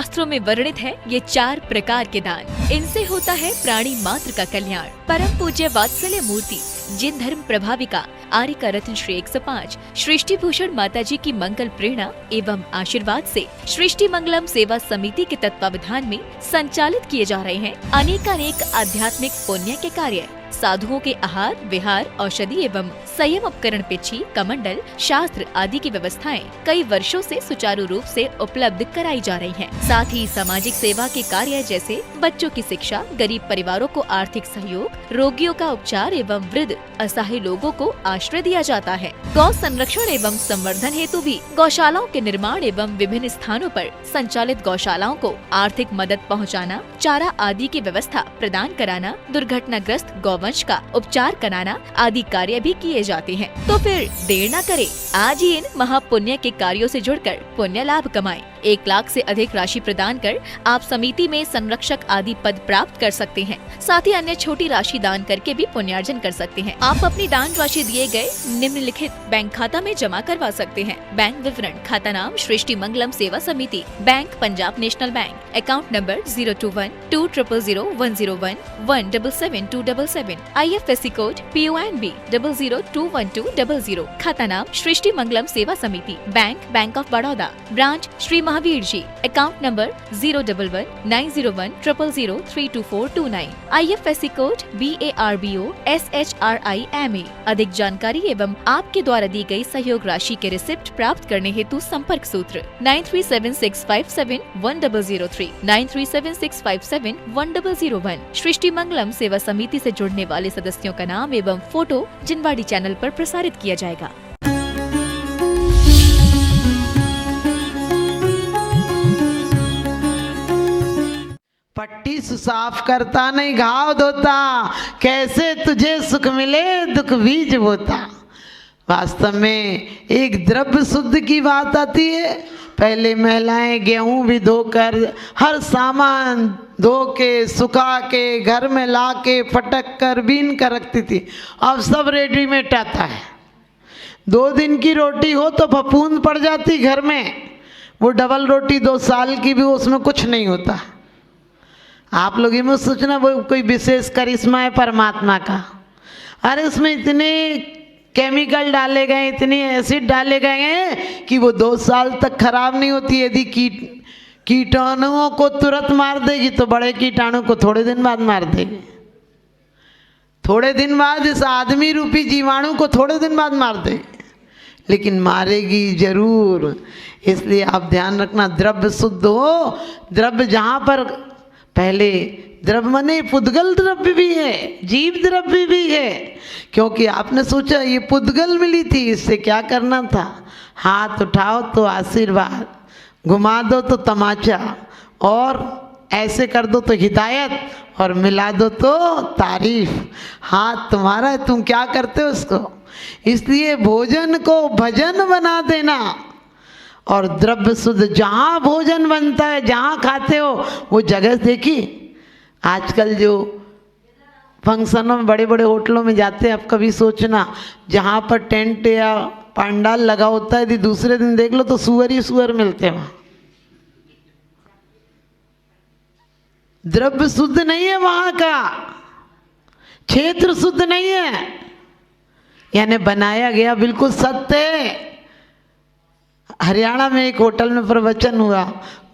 शास्त्रों में वर्णित है ये 4 प्रकार के दान। इनसे होता है प्राणी मात्र का कल्याण। परम पूज्य वात्सल्य मूर्ति जिन धर्म प्रभाविका आर्य रत्न श्री 105 सृष्टि भूषण माता जी की मंगल प्रेरणा एवं आशीर्वाद से सृष्टि मंगलम सेवा समिति के तत्वावधान में संचालित किए जा रहे हैं अनेकानेक आध्यात्मिक पुण्य के कार्य। साधुओं के आहार विहार औषधि एवं संयम उपकरण पिछी कमंडल शास्त्र आदि की व्यवस्थाएं कई वर्षों से सुचारू रूप से उपलब्ध कराई जा रही हैं। साथ ही सामाजिक सेवा के कार्य जैसे बच्चों की शिक्षा, गरीब परिवारों को आर्थिक सहयोग, रोगियों का उपचार एवं वृद्ध असहाय लोगों को आश्रय दिया जाता है। गौ संरक्षण एवं संवर्धन हेतु भी गौशालाओं के निर्माण एवं विभिन्न स्थानों पर संचालित गौशालाओं को आर्थिक मदद पहुँचाना, चारा आदि की व्यवस्था प्रदान कराना, दुर्घटनाग्रस्त गौवंश का उपचार कराना आदि कार्य भी किए जाते हैं। तो फिर देर न करें, आज ही इन महापुण्य के कार्यों से जुड़कर पुण्य लाभ कमाएं। 1 लाख से अधिक राशि प्रदान कर आप समिति में संरक्षक आदि पद प्राप्त कर सकते हैं। साथ ही अन्य छोटी राशि दान करके भी पुण्यार्जन कर सकते हैं। आप अपनी दान राशि दिए गए निम्नलिखित बैंक खाता में जमा करवा सकते हैं। बैंक विवरण: खाता नाम Srishti Mangalam Seva Samiti, bank Punjab National Bank, account number 021-2001-177-277, IFSC code PONB 0021200, खाता नाम Srishti Mangalam Seva Samiti, Bank of Baroda, branch Shri Mahavir ji, account number 011-901-000-32429, IFSC code BARBO SHRIMA। अधिक जानकारी एवं आपके द्वारा दी गई सहयोग राशि के रिसिप्ट प्राप्त करने हेतु संपर्क सूत्र 9376571003, 9376571001। सृष्टि मंगलम सेवा समिति से जुड़ने वाले सदस्यों का नाम एवं फोटो जिनवाड़ी चैनल पर प्रसारित किया जाएगा। पट्टी साफ करता नहीं घाव धोता, कैसे तुझे सुख मिले दुख बीज बोता। वास्तव में एक द्रव्य शुद्ध की बात आती है। पहले महिलाएं गेहूं भी धोकर हर सामान धो के सुखा के घर में ला के फटक कर बीन कर रखती थी। अब सब रेडीमेड आता है। 2 दिन की रोटी हो तो फफूंद पड़ जाती घर में। वो डबल रोटी 2 साल की भी उसमें कुछ नहीं होता। आप लोग ये मत सोचना वो कोई विशेष करिश्मा है परमात्मा का। अरे उसमें इतने केमिकल डाले गए, इतने एसिड डाले गए हैं कि वो 2 साल तक खराब नहीं होती। यदि कीटाणुओं को तुरंत मार देगी तो बड़े कीटाणु को थोड़े दिन बाद मार देगी। थोड़े दिन बाद इस आदमी रूपी जीवाणु को थोड़े दिन बाद मार देगी, लेकिन मारेगी जरूर। इसलिए आप ध्यान रखना, द्रव्य शुद्ध हो। द्रव्य जहाँ पर पहले द्रव्य मने पुद्गल द्रव्य भी है, जीव द्रव्य भी है। क्योंकि आपने सोचा ये पुद्गल मिली थी, इससे क्या करना था? हाथ उठाओ तो आशीर्वाद, घुमा दो तो तमाचा, और ऐसे कर दो तो हिदायत, और मिला दो तो तारीफ। हाथ तुम्हारा है, तुम क्या करते हो उसको। इसलिए भोजन को भजन बना देना। और द्रव्य शुद्ध जहाँ भोजन बनता है, जहाँ खाते हो वो जगह देखी। आजकल जो फंक्शनों में बड़े बड़े होटलों में जाते हैं, आप कभी सोचना जहाँ पर टेंट या पंडाल लगा होता है, यदि दूसरे दिन देख लो तो सुअर ही सुअर मिलते हैं वहाँ। द्रव्य शुद्ध नहीं है, वहाँ का क्षेत्र शुद्ध नहीं है। यानी बनाया गया बिल्कुल सत्य है। हरियाणा में एक होटल में प्रवचन हुआ,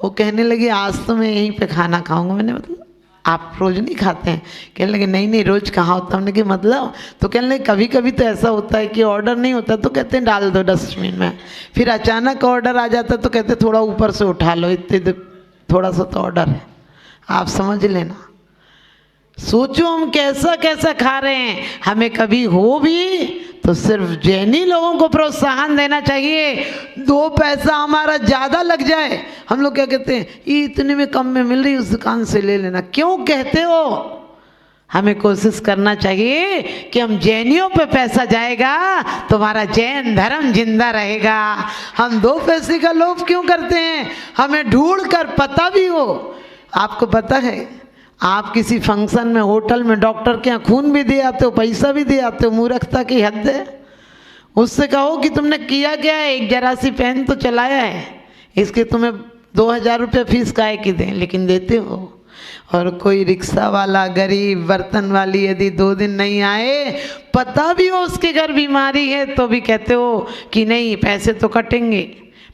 वो कहने लगी आज तो मैं यहीं पे खाना खाऊंगा। मैंने मतलब आप रोज नहीं खाते हैं? कहने लगे नहीं रोज कहाँ होता। हमने कहा मतलब? तो कहने लगे कभी कभी तो ऐसा होता है कि ऑर्डर नहीं होता तो कहते हैं डाल दो डस्टबिन में, फिर अचानक ऑर्डर आ जाता तो कहते थोड़ा ऊपर से उठा लो, इतने थोड़ा सा तो ऑर्डर है। आप समझ लेना। सोचो हम कैसा कैसा खा रहे हैं। हमें कभी हो भी तो सिर्फ जैनी लोगों को प्रोत्साहन देना चाहिए। 2 पैसा हमारा ज़्यादा लग जाए, हम लोग क्या कहते हैं, ये इतने में कम में मिल रही उस दुकान से ले लेना। क्यों कहते हो? हमें कोशिश करना चाहिए कि हम जैनियों पे पैसा जाएगा तो हमारा जैन धर्म जिंदा रहेगा। हम 2 पैसे का लोभ क्यों करते हैं? हमें ढूंढ कर पता भी हो। आपको पता है, आप किसी फंक्शन में होटल में डॉक्टर के यहाँ खून भी दे आते हो, पैसा भी दे आते हो, मूर्खता की हद है। उससे कहो कि तुमने किया क्या है, एक जरा सी पेन तो चलाया है, इसके तुम्हें 2,000 रुपये फीस काहे की दें, लेकिन देते हो। और कोई रिक्शा वाला, गरीब, बर्तन वाली यदि 2 दिन नहीं आए, पता भी हो उसके घर बीमारी है, तो भी कहते हो कि नहीं पैसे तो कटेंगे।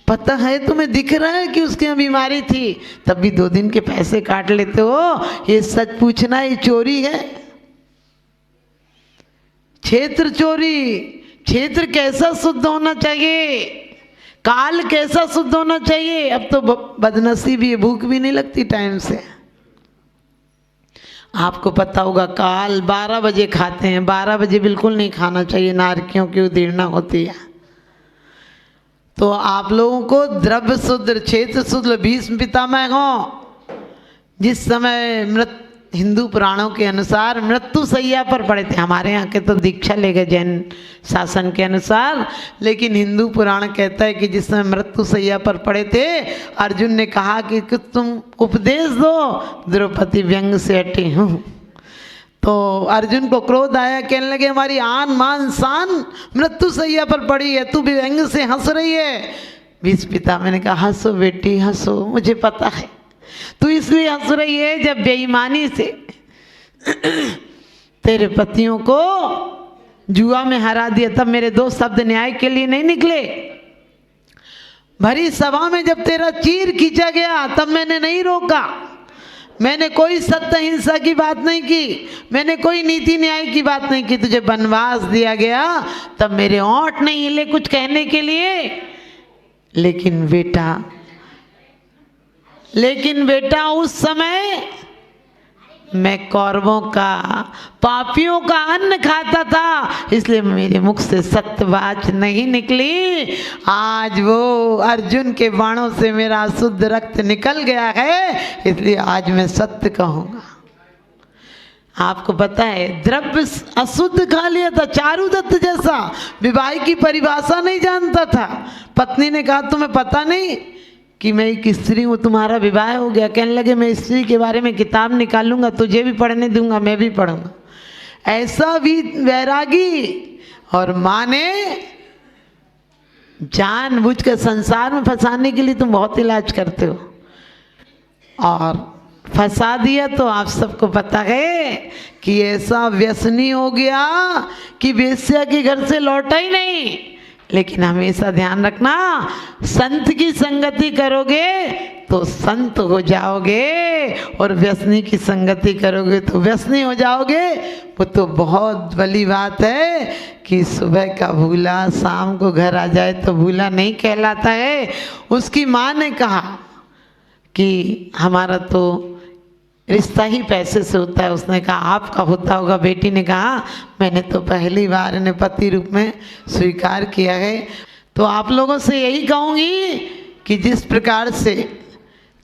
पता है तुम्हें, दिख रहा है कि उसके यहाँ बीमारी थी, तब भी 2 दिन के पैसे काट लेते हो। ये सच पूछना ये चोरी है। क्षेत्र चोरी, क्षेत्र कैसा शुद्ध होना चाहिए, काल कैसा शुद्ध होना चाहिए। अब तो बदनसीबी है, भूख भी नहीं लगती टाइम से। आपको पता होगा काल 12 बजे खाते हैं, 12 बजे बिल्कुल नहीं खाना चाहिए, नारकियों की उदीर्णा होती है। तो आप लोगों को द्रव्य शुद्ध, क्षेत्र शुद्ध, भीष्म पितामह हो, जिस समय हिंदू पुराणों के अनुसार मृत्यु शैया पर पड़े थे। हमारे यहाँ के तो दीक्षा ले गए जैन शासन के अनुसार, लेकिन हिंदू पुराण कहता है कि जिस समय मृत्यु शैया पर पड़े थे, अर्जुन ने कहा कि तुम उपदेश दो। द्रौपदी व्यंग से हटी हूँ। तो अर्जुन को क्रोध आया, कहने लगे हमारी आन मान शान मृत्यु शैया पर पड़ी है, तू भी व्यंग से हंस रही है। भीष्म पितामह ने कहा हंसो बेटी हंसो, मुझे पता है तू इसलिए हंस रही है जब बेईमानी से तेरे पतियों को जुआ में हरा दिया, तब मेरे 2 शब्द न्याय के लिए नहीं निकले। भरी सभा में जब तेरा चीर खींचा गया तब मैंने नहीं रोका। मैंने कोई सत्य हिंसा की बात नहीं की, मैंने कोई नीति न्याय की बात नहीं की। तुझे वनवास दिया गया तब मेरे होंठ नहीं हिले कुछ कहने के लिए। लेकिन बेटा उस समय मैं कौरवों का, पापियों का अन्न खाता था, इसलिए मेरे मुख से सत्य बात नहीं निकली। आज वो अर्जुन के बाणों से मेरा शुद्ध रक्त निकल गया है, इसलिए आज मैं सत्य कहूँगा। आपको पता है द्रव्य अशुद्ध खा लिया था, चारुदत्त जैसा, विवाह की परिभाषा नहीं जानता था। पत्नी ने कहा तुम्हें पता नहीं कि मैं एक स्त्री हूँ, तुम्हारा विवाह हो गया। कहने लगे मैं स्त्री के बारे में किताब निकालूंगा, तुझे भी पढ़ने दूंगा, मैं भी पढ़ूंगा। ऐसा भी वैरागी। और माँ ने जानबूझकर संसार में फंसाने के लिए तुम बहुत इलाज करते हो, और फंसा दिया तो आप सबको पता है कि ऐसा व्यसनी हो गया कि वेश्या के घर से लौटा ही नहीं। लेकिन हमेशा ध्यान रखना, संत की संगति करोगे तो संत हो जाओगे, और व्यसनी की संगति करोगे तो व्यसनी हो जाओगे। वो तो बहुत बड़ी बात है कि सुबह का भूला शाम को घर आ जाए तो भूला नहीं कहलाता है। उसकी माँ ने कहा कि हमारा तो रिश्ता ही पैसे से होता है। उसने कहा आपका होता होगा। बेटी ने कहा मैंने तो पहली बार इन्हें पति रूप में स्वीकार किया है। तो आप लोगों से यही कहूँगी कि जिस प्रकार से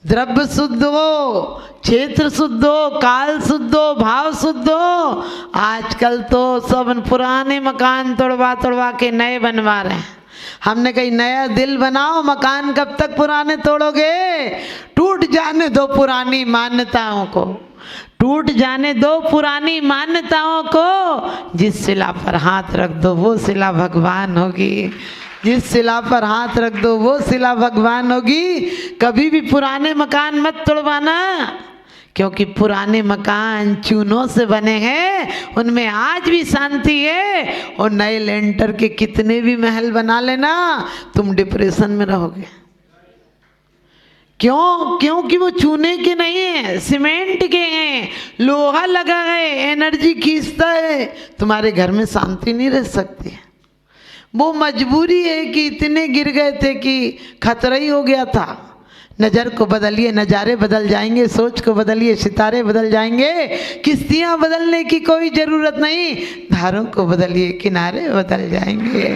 द्रव्य शुद्ध हो, क्षेत्र शुद्ध हो, काल शुद्ध हो, भाव शुद्ध हो, आजकल तो सब पुराने मकान तोड़वा के नए बनवा रहे हैं। हमने कही नया दिल बनाओ, मकान कब तक पुराने तोड़ोगे? टूट जाने दो पुरानी मान्यताओं को, टूट जाने दो पुरानी मान्यताओं को। जिस शिला पर हाथ रख दो वो शिला भगवान होगी, जिस शिला पर हाथ रख दो वो शिला भगवान होगी। कभी भी पुराने मकान मत तोड़वाना, क्योंकि पुराने मकान चूनों से बने हैं, उनमें आज भी शांति है। और नए लेंटर के कितने भी महल बना लेना, तुम डिप्रेशन में रहोगे। क्यों? क्योंकि वो चूने के नहीं है, सीमेंट के हैं, लोहा लगा है, एनर्जी खींचता है। तुम्हारे घर में शांति नहीं रह सकती। वो मजबूरी है कि इतने गिर गए थे कि खतरा ही हो गया था। नज़र को बदलिए, नज़ारे बदल जाएंगे। सोच को बदलिए, सितारे बदल जाएंगे। किश्तियाँ बदलने की कोई ज़रूरत नहीं। धारों को बदलिए, किनारे बदल जाएंगे।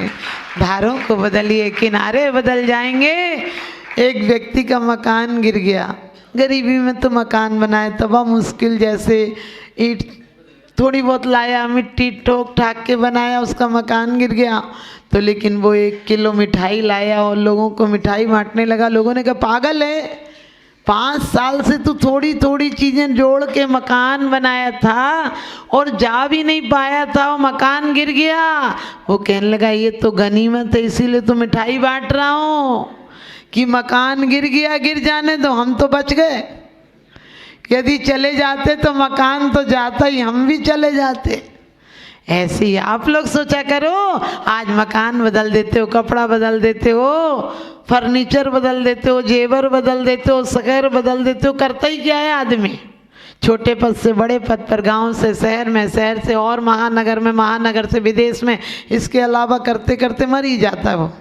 धारों को बदलिए, किनारे बदल जाएंगे। एक व्यक्ति का मकान गिर गया, गरीबी में तो मकान बनाए तबाह मुश्किल, जैसे ईंट थोड़ी बहुत लाया, मिट्टी ठोक ठाक के बनाया, उसका मकान गिर गया। तो लेकिन वो 1 किलो मिठाई लाया और लोगों को मिठाई बांटने लगा। लोगों ने कहा पागल है, 5 साल से तू थोड़ी थोड़ी चीज़ें जोड़ के मकान बनाया था और जा भी नहीं पाया था, वो मकान गिर गया। वो कहने लगा ये तो गनीमत है, इसीलिए तो मिठाई बांट रहा हूँ। कि मकान गिर गया, गिर जाने दो, हम तो बच गए। यदि चले जाते तो मकान तो जाता ही, हम भी चले जाते। ऐसे ही आप लोग सोचा करो, आज मकान बदल देते हो, कपड़ा बदल देते हो, फर्नीचर बदल देते हो, जेवर बदल देते हो, शहर बदल देते हो, करता ही क्या है आदमी? छोटे पद से बड़े पद पर, गांव से शहर में, शहर से और महानगर में, महानगर से विदेश में, इसके अलावा करते करते मर ही जाता है वो।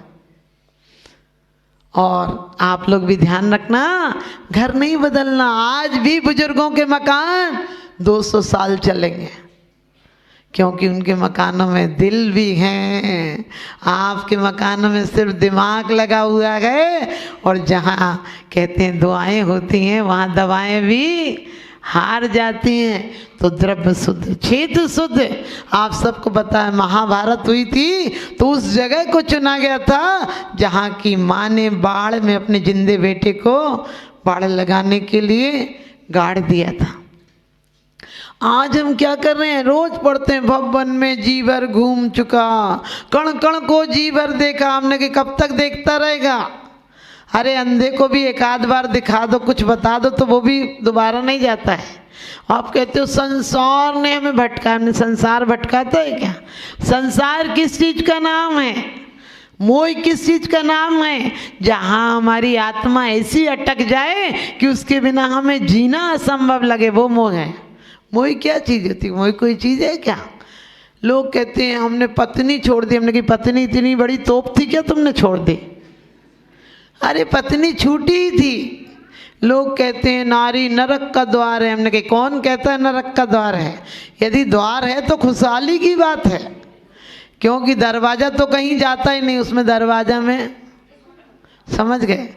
और आप लोग भी ध्यान रखना, घर नहीं बदलना। आज भी बुजुर्गों के मकान 200 साल चलेंगे, क्योंकि उनके मकानों में दिल भी हैं। आपके मकानों में सिर्फ दिमाग लगा हुआ है, और जहाँ कहते हैं दुआएं होती हैं वहाँ दवाएं भी हार जाती हैं। तो द्रव्य शुद्ध, क्षेत्र शुद्ध। आप सबको पता है महाभारत हुई थी तो उस जगह को चुना गया था जहाँ की माँ ने बाढ़ में अपने जिंदे बेटे को बाढ़ लगाने के लिए गाड़ दिया था। आज हम क्या कर रहे हैं? रोज पढ़ते हैं, भवन में जीवर घूम चुका, कण कण को जीवर देखा। हमने कि कब तक देखता रहेगा? अरे अंधे को भी एक आध बार दिखा दो, कुछ बता दो, तो वो भी दोबारा नहीं जाता है। आप कहते हो संसार ने हमें भटका, हमने संसार भटकाता है क्या? संसार किस चीज का नाम है? मोह किस चीज का नाम है? जहाँ हमारी आत्मा ऐसी अटक जाए कि उसके बिना हमें जीना असंभव लगे, वो मोह है। मोह क्या चीज होती है? मोह कोई चीज है क्या? लोग कहते हैं हमने पत्नी छोड़ दी। हमने कही पत्नी इतनी बड़ी तोप थी क्या तुमने छोड़ दी? अरे पत्नी छूटी ही थी। लोग कहते हैं नारी नरक का द्वार है। हमने कही कौन कहता है नरक का द्वार है? यदि द्वार है तो खुशहाली की बात है, क्योंकि दरवाजा तो कहीं जाता ही नहीं, उसमें दरवाजा में, समझ गए?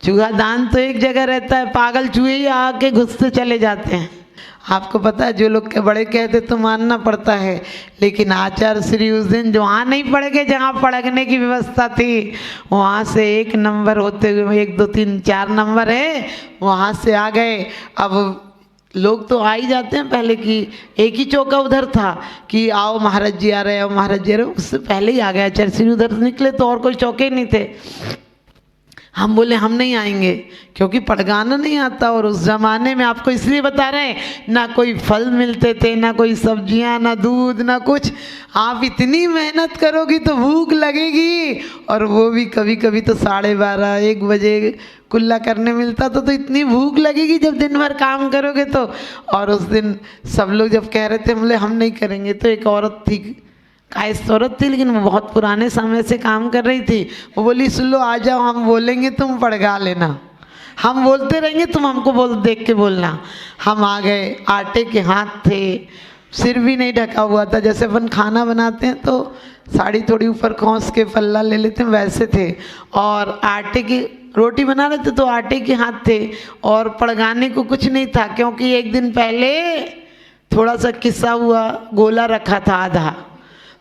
चूहादान तो एक जगह रहता है, पागल चूहे ही आके घुसते चले जाते हैं। आपको पता है जो लोग के बड़े कहते तो मानना पड़ता है, लेकिन आचार्य श्री उस दिन जहाँ नहीं पढ़ गए, जहाँ पढ़ने की व्यवस्था थी वहाँ से 1 नंबर होते हुए 1 2 3 4 नंबर है, वहाँ से आ गए। अब लोग तो आ ही जाते हैं पहले की, एक ही चौका उधर था कि आओ महाराज जी आ रहे, आओ महाराज जी आ रहे, उससे पहले ही आ गया आचार्य श्री। उधर निकले तो और कोई चौके नहीं थे। हम बोले हम नहीं आएंगे क्योंकि पढ़गाना नहीं आता। और उस ज़माने में आपको इसलिए बता रहे हैं, ना कोई फल मिलते थे, ना कोई सब्जियां, ना दूध, ना कुछ। आप इतनी मेहनत करोगी तो भूख लगेगी, और वो भी कभी कभी तो 12:30 1 बजे कुल्ला करने मिलता तो इतनी भूख लगेगी जब दिन भर काम करोगे तो। और उस दिन सब लोग जब कह रहे थे बोले हम नहीं करेंगे, तो एक औरत थी, कायस्थ औरत थी, लेकिन वो बहुत पुराने समय से काम कर रही थी। वो बोली सुन लो, आ जाओ, हम बोलेंगे तुम पढ़गा लेना, हम बोलते रहेंगे तुम हमको देख के बोलना। हम आ गए, आटे के हाथ थे, सिर भी नहीं ढका हुआ था। जैसे अपन खाना बनाते हैं तो साड़ी थोड़ी ऊपर खोंस के पल्ला ले लेते हैं, वैसे थे। और आटे की रोटी बना रहे थे तो आटे के हाथ थे, और पड़गाने को कुछ नहीं था, क्योंकि एक दिन पहले थोड़ा सा किस्सा हुआ, गोला रखा था आधा,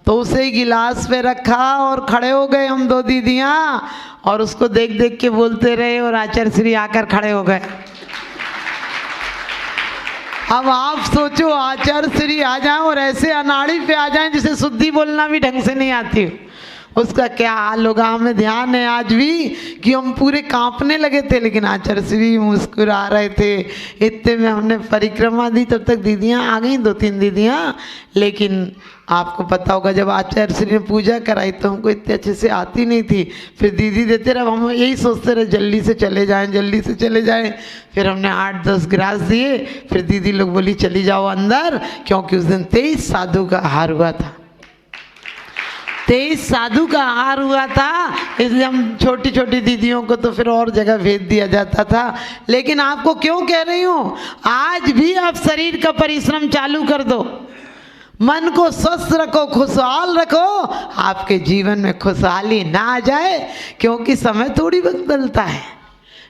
तो उसे गिलास पे रखा और खड़े हो गए हम 2 दीदियाँ, और उसको देख देख के बोलते रहे, और आचार्य श्री आकर खड़े हो गए। अब आप सोचो आचार्य श्री आ जाएं और ऐसे अनाड़ी पे आ जाएं जिसे शुद्धि बोलना भी ढंग से नहीं आती, उसका क्या हाल होगा। हमें ध्यान है आज भी कि हम पूरे कांपने लगे थे, लेकिन आचार्य श्री मुस्कुरा रहे थे। इतने में हमने परिक्रमा दी, तब तक दीदियाँ आ गई, 2-3 दीदियाँ। लेकिन आपको पता होगा जब आचार्य श्री ने पूजा कराई तो हमको इतने अच्छे से आती नहीं थी। फिर दीदी देते रहे, हम यही सोचते रहे जल्दी से चले जाएं, जल्दी से चले जाएं। फिर हमने 8-10 गिलास दिए, फिर दीदी लोग बोली चली जाओ अंदर, क्योंकि उस दिन 23 साधु का आहार हुआ था। 23 साधु का आहार हुआ था, इसलिए हम छोटी छोटी दीदियों को तो फिर और जगह भेज दिया जाता था। लेकिन आपको क्यों कह रही हूँ, आज भी आप शरीर का परिश्रम चालू कर दो, मन को स्वस्थ रखो, खुशहाल रखो, आपके जीवन में खुशहाली ना आ जाए, क्योंकि समय थोड़ी बदलता है।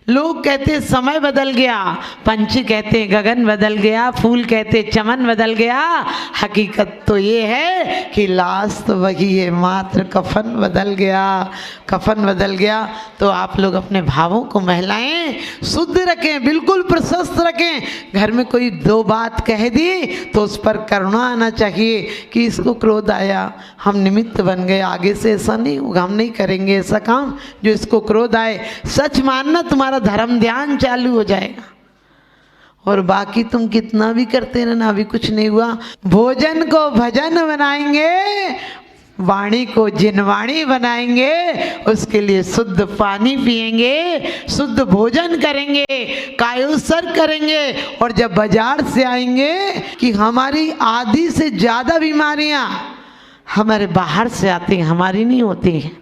लोग कहते समय बदल गया, पंछी कहते गगन बदल गया, फूल कहते चमन बदल गया। हकीकत तो ये है कि लाश तो वही है, मात्र कफन बदल गया। कफन बदल गया तो आप लोग अपने भावों को महिलाएं शुद्ध रखें, बिल्कुल प्रशस्त रखें। घर में कोई दो बात कह दी तो उस पर करुणा आना चाहिए कि इसको क्रोध आया, हम निमित्त बन गए, आगे से ऐसा नहीं होगा, हम नहीं करेंगे ऐसा काम जो इसको क्रोध आए। सच मानना, तुम्हारा धर्म ध्यान चालू हो जाएगा। और बाकी तुम कितना भी करते रहना, अभी कुछ नहीं हुआ। भोजन को भजन बनाएंगे, वाणी को जिनवाणी बनाएंगे, उसके लिए शुद्ध पानी पिएंगे, शुद्ध भोजन करेंगे, कायोत्सर्ग करेंगे। और जब बाजार से आएंगे कि हमारी आधी से ज़्यादा बीमारियां हमारे बाहर से आती हैं, हमारी नहीं होती हैं।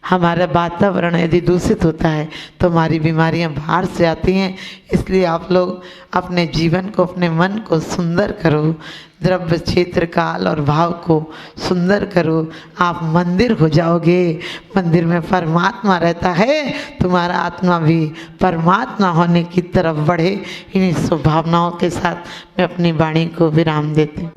हमारा वातावरण यदि दूषित होता है तो हमारी बीमारियां बाहर से आती हैं। इसलिए आप लोग अपने जीवन को, अपने मन को सुंदर करो, द्रव्य क्षेत्र काल और भाव को सुंदर करो। आप मंदिर हो जाओगे, मंदिर में परमात्मा रहता है, तुम्हारा आत्मा भी परमात्मा होने की तरफ बढ़े। इन्हीं शुभभावनाओं के साथ मैं अपनी वाणी को विराम देती हूँ।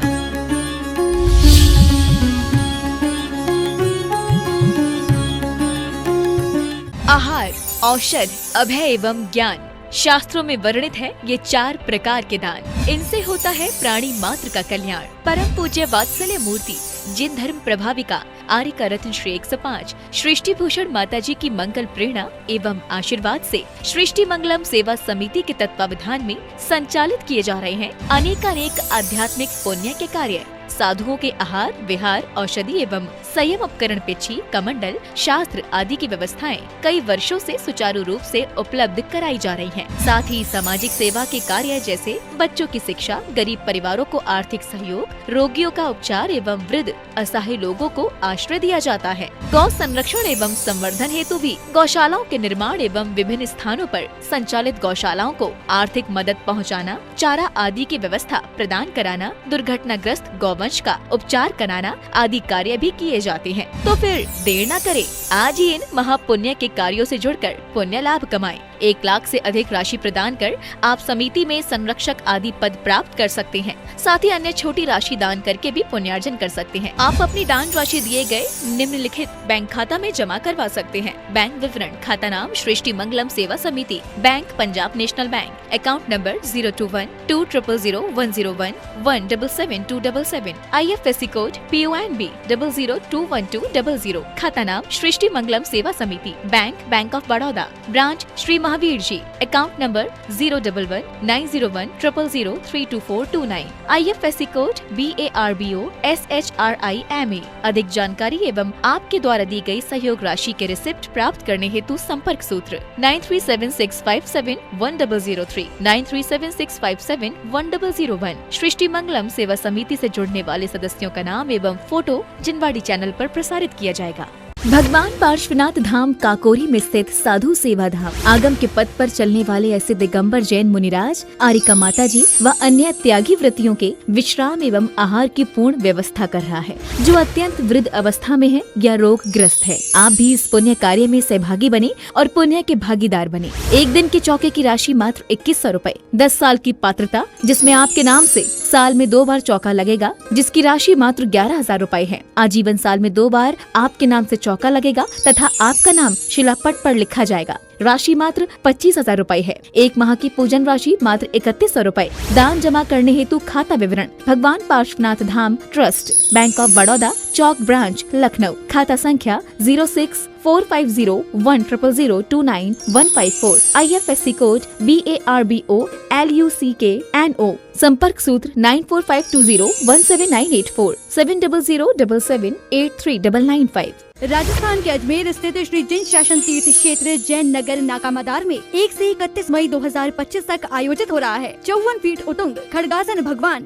आहार, औषध, अभय एवं ज्ञान, शास्त्रों में वर्णित है ये 4 प्रकार के दान। इनसे होता है प्राणी मात्र का कल्याण। परम पूज्य वात्सल्य मूर्ति जिन धर्म प्रभाविका आर्यका रत्न श्री 105 सृष्टि भूषण माताजी की मंगल प्रेरणा एवं आशीर्वाद से सृष्टि मंगलम सेवा समिति के तत्वावधान में संचालित किए जा रहे हैं अनेकानेक आध्यात्मिक पुण्य के कार्य। साधुओं के आहार, विहार, औषधि एवं संयम उपकरण, पिछी, कमंडल, शास्त्र आदि की व्यवस्थाएं कई वर्षों से सुचारू रूप से उपलब्ध कराई जा रही हैं। साथ ही सामाजिक सेवा के कार्य जैसे बच्चों की शिक्षा, गरीब परिवारों को आर्थिक सहयोग, रोगियों का उपचार एवं वृद्ध असहाय लोगों को आश्रय दिया जाता है। गौ संरक्षण एवं संवर्धन हेतु भी गौशालाओं के निर्माण एवं विभिन्न स्थानों पर संचालित गौशालाओं को आर्थिक मदद पहुँचाना, चारा आदि की व्यवस्था प्रदान कराना, दुर्घटनाग्रस्त गौवंश का उपचार कराना आदि कार्य भी किए जाते हैं। तो फिर देर न करें, आज ही इन महापुण्य के कार्यों से जुड़कर पुण्य लाभ कमाएं। 1 लाख से अधिक राशि प्रदान कर आप समिति में संरक्षक आदि पद प्राप्त कर सकते हैं। साथ ही अन्य छोटी राशि दान करके भी पुण्यार्जन कर सकते हैं। आप अपनी दान राशि दिए गए निम्नलिखित बैंक खाता में जमा करवा सकते हैं। बैंक विवरण: खाता नाम Srishti Mangalam Seva Samiti, bank Punjab National Bank, account number 021-2000-101-177-277, IFSC code PONB 0021200। खाता नाम Srishti Mangalam Seva Samiti, Bank of Baroda, branch Shri Mahavir ji, account number 011-901-000-32429, IFSC code BARBO SHRIMA। अधिक जानकारी एवं आपके द्वारा दी गई सहयोग राशि के रिसिप्ट प्राप्त करने हेतु संपर्क सूत्र 9376571003, 9376571001। सृष्टि मंगलम सेवा समिति से जुड़ने वाले सदस्यों का नाम एवं फोटो जिनवाड़ी चैनल पर प्रसारित किया जाएगा। भगवान पार्श्वनाथ धाम काकोरी में स्थित साधु सेवा धाम आगम के पथ पर चलने वाले ऐसे दिगंबर जैन मुनिराज, आर्यका माताजी व अन्य त्यागी व्रतियों के विश्राम एवं आहार की पूर्ण व्यवस्था कर रहा है, जो अत्यंत वृद्ध अवस्था में है या रोग ग्रस्त है। आप भी इस पुण्य कार्य में सहभागी बने और पुण्य के भागीदार बने। 1 दिन के चौके की राशि मात्र 2100 रूपए, 10 साल की पात्रता जिसमें आपके नाम से साल में 2 बार चौका लगेगा, जिसकी राशि मात्र 11,000 रूपए है। आजीवन साल में 2 बार आपके नाम से चौका लगेगा तथा आपका नाम शिलापट पर लिखा जाएगा। राशि मात्र 25,000 रूपए है। 1 माह की पूजन राशि मात्र 3100 रूपए। दान जमा करने हेतु खाता विवरण: भगवान Parshvanath Dham trust, bank of Baroda, Chowk branch, Lucknow. खाता संख्या 0645010029-154, IFSC कोड BARBO LUCKNO। संपर्क सूत्र 9452017984, 7007783995। राजस्थान के अजमेर स्थित श्री जिन शासन तीर्थ क्षेत्र जैन नगर नाका मदार में 1 से 31 मई 2025 तक आयोजित हो रहा है 54 फीट उतुंग खड़गासन भगवान